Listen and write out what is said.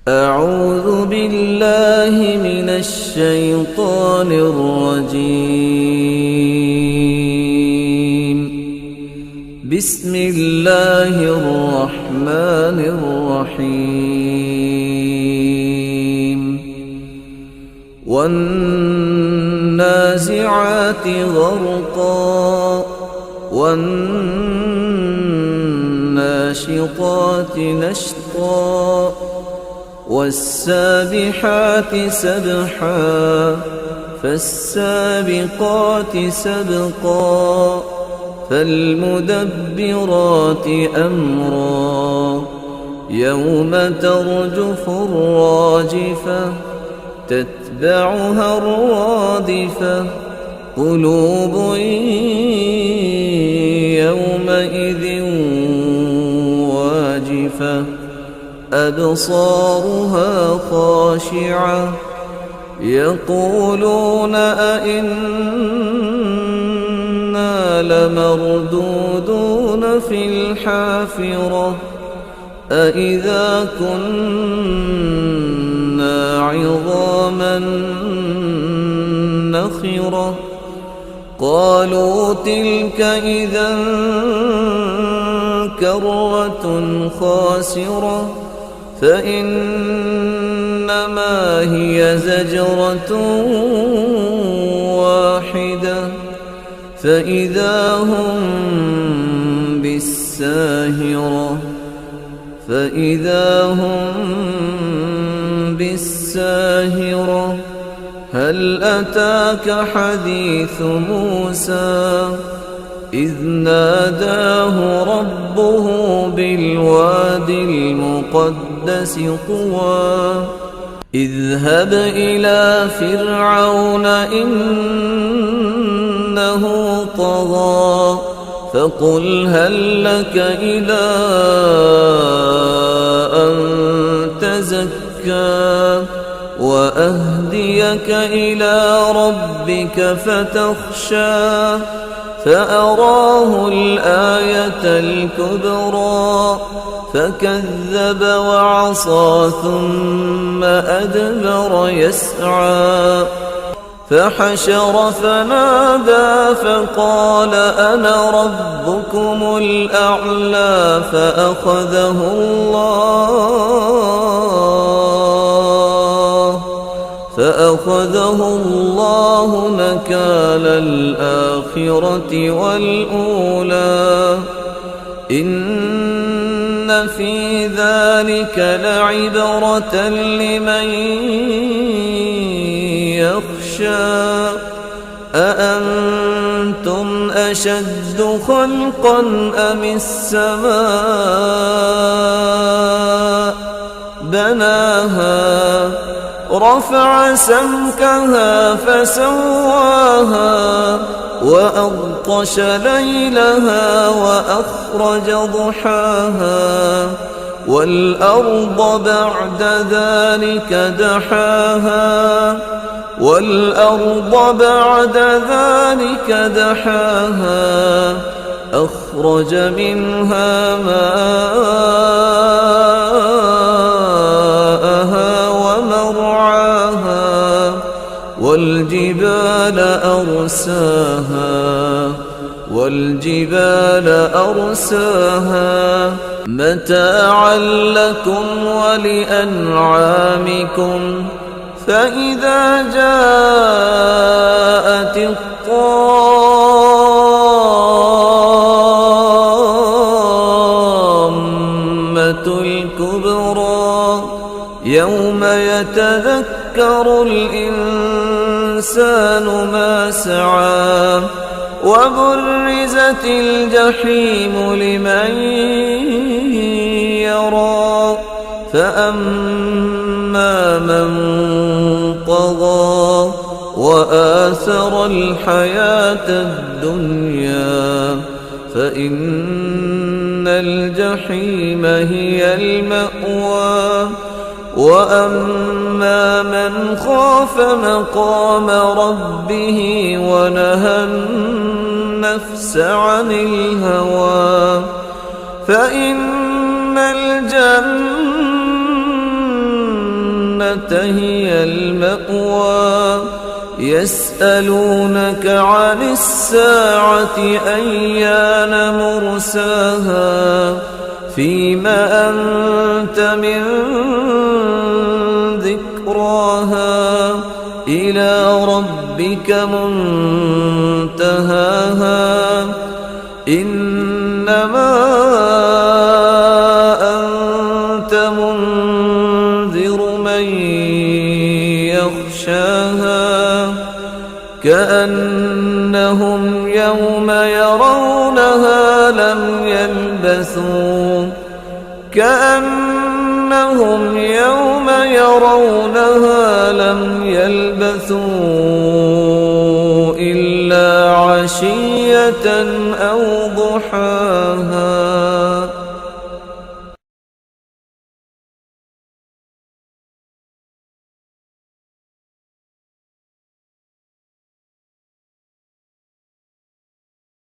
أعوذ بالله من الشيطان الرجيم. بسم الله الرحمن الرحيم. والنازعات غرقا والناشطات نشطا والسابحات سبحا فالسابقات سبقا فالمدبرات أمرا يوم ترجف الراجفة تتبعها الرادفة قلوب يومئذ واجفة أبصارها خاشعة يقولون أئنا لمردودون في الحافرة أئذا كنا عظاما نخرة قالوا تلك إذا كرة خاسرة فإنما هي زجرة واحدة فإذا هم بالساهرة هل أتاك حديث موسى إذ ناداه ربه بالواد المقدس طوى اذهب إلى فرعون إنه طغى فقل هل لك إلى أن تزكى وأهديك إلى ربك فتخشى فأراه الآية الكبرى فكذب وعصى ثم أدبر يسعى فحشر فنادى فقال أنا ربكم الأعلى فأخذه الله نكال الآخرة والأولى إن في ذلك لعبرة لمن يخشى أأنتم أشد خلقا أم السماء بناها رفع سمكها فسواها وأغطش ليلها وأخرج ضحاها والأرض بعد ذلك دحاها أخرج منها ماءها ومرعاها والجبال أرساها متاعا لكم ولأنعامكم فإذا جاءت الطامة الكبرى يوم يتذكر الإنسان ما سعى وبرزت الجحيم لمن يرى فأما من طغى وآثر الحياة الدنيا فإن الجحيم هي المأوى وأما من خاف مقام ربه ونهى النفس عن الهوى فإن الجنة هي المأوى يسألونك عن الساعة أيان مرساها فيم أنت من ذكراها إلى ربك منتهاها إنما أنت منذر من يخشاها كأنهم يوم يرونها